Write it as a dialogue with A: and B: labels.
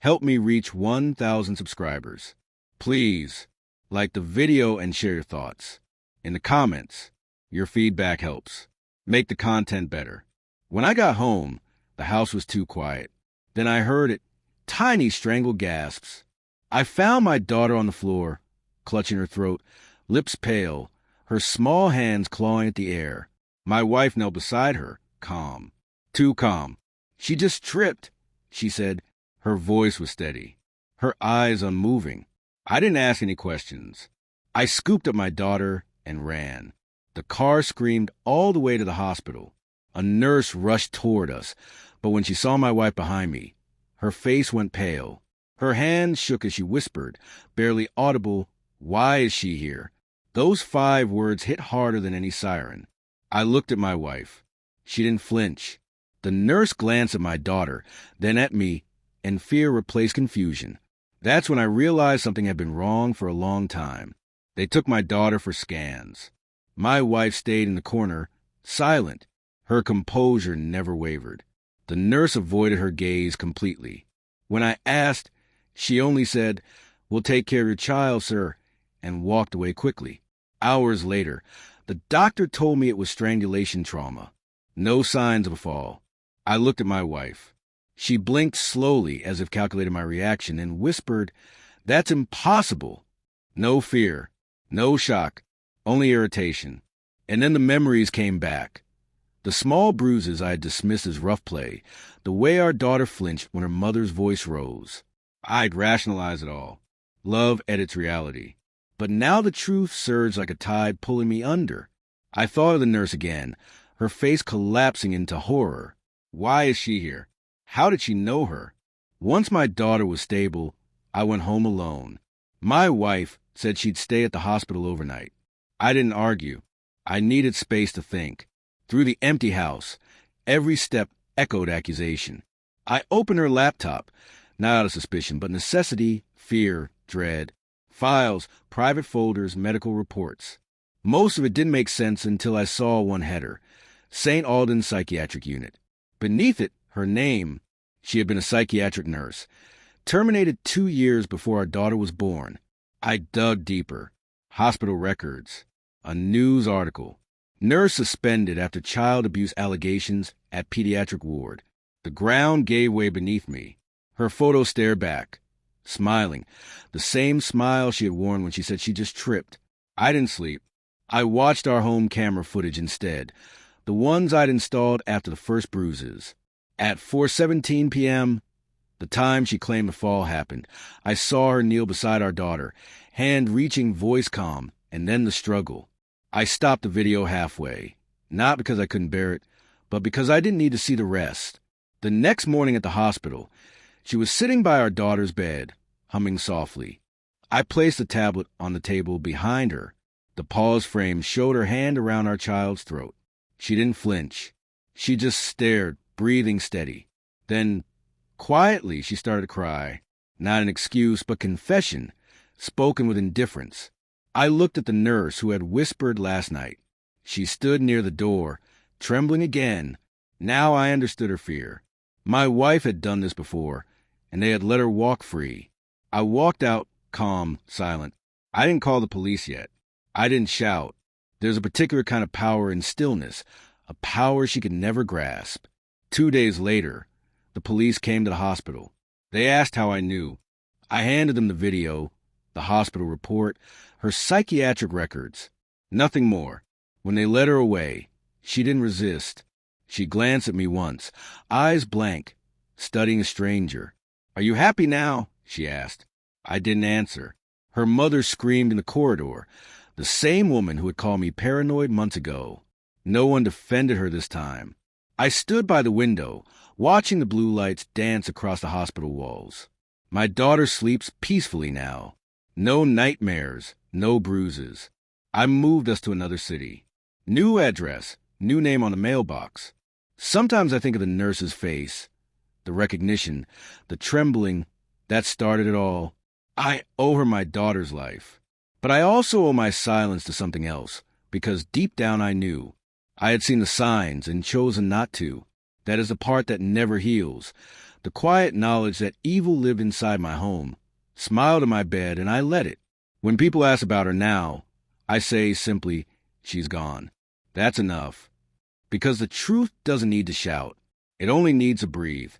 A: Help me reach 1,000 subscribers. Please, like the video and share your thoughts. In the comments, your feedback helps. Make the content better. When I got home, the house was too quiet. Then I heard it, tiny strangled gasps. I found my daughter on the floor, clutching her throat, lips pale, her small hands clawing at the air. My wife knelt beside her, calm. Too calm. She just tripped, she said. Her voice was steady, her eyes unmoving. I didn't ask any questions. I scooped up my daughter and ran. The car screamed all the way to the hospital. A nurse rushed toward us, but when she saw my wife behind me, her face went pale. Her hands shook as she whispered, barely audible, "Why is she here?" Those 5 words hit harder than any siren. I looked at my wife. She didn't flinch. The nurse glanced at my daughter, then at me, and fear replaced confusion. That's when I realized something had been wrong for a long time. They took my daughter for scans. My wife stayed in the corner, silent. Her composure never wavered. The nurse avoided her gaze completely. When I asked, she only said, "We'll take care of your child, sir," and walked away quickly. Hours later, the doctor told me it was strangulation trauma. No signs of a fall. I looked at my wife. She blinked slowly as if calculating my reaction and whispered, "That's impossible." No fear, no shock, only irritation. And then the memories came back. The small bruises I had dismissed as rough play, the way our daughter flinched when her mother's voice rose. I'd rationalize it all. Love edits reality. But now the truth surged like a tide pulling me under. I thought of the nurse again, her face collapsing into horror. Why is she here? How did she know her? Once my daughter was stable, I went home alone. My wife said she'd stay at the hospital overnight. I didn't argue. I needed space to think. Through the empty house, every step echoed accusation. I opened her laptop, not out of suspicion, but necessity, fear, dread. Files, private folders, medical reports. Most of it didn't make sense until I saw one header, St. Alden's Psychiatric Unit. Beneath it, her name. She had been a psychiatric nurse. Terminated 2 years before our daughter was born. I dug deeper. Hospital records. A news article. Nurse suspended after child abuse allegations at pediatric ward. The ground gave way beneath me. Her photo stared back, smiling. The same smile she had worn when she said she just tripped. I didn't sleep. I watched our home camera footage instead. The ones I'd installed after the first bruises. At 4:17 p.m., the time she claimed the fall happened, I saw her kneel beside our daughter, hand reaching, voice calm, and then the struggle. I stopped the video halfway, not because I couldn't bear it, but because I didn't need to see the rest. The next morning at the hospital, she was sitting by our daughter's bed, humming softly. I placed the tablet on the table behind her. The pause frame showed her hand around our child's throat. She didn't flinch. She just stared, breathing steady. Then, quietly, she started to cry. Not an excuse, but confession, spoken with indifference. I looked at the nurse who had whispered last night. She stood near the door, trembling again. Now I understood her fear. My wife had done this before, and they had let her walk free. I walked out, calm, silent. I didn't call the police yet. I didn't shout. There's a particular kind of power in stillness, a power she could never grasp. 2 days later, the police came to the hospital. They asked how I knew. I handed them the video, the hospital report, her psychiatric records. Nothing more. When they led her away, she didn't resist. She glanced at me once, eyes blank, studying a stranger. "Are you happy now?" she asked. I didn't answer. Her mother screamed in the corridor, the same woman who had called me paranoid months ago. No one defended her this time. I stood by the window, watching the blue lights dance across the hospital walls. My daughter sleeps peacefully now. No nightmares, no bruises. I moved us to another city. New address, new name on the mailbox. Sometimes I think of the nurse's face, the recognition, the trembling, that started it all. I owe her my daughter's life. But I also owe my silence to something else, because deep down I knew. I had seen the signs and chosen not to. That is the part that never heals, The quiet knowledge that evil lived inside my home smiled in my bed, and I let it. When people ask about her now, I say simply, she's gone. That's enough. Because the truth doesn't need to shout. It only needs to breathe.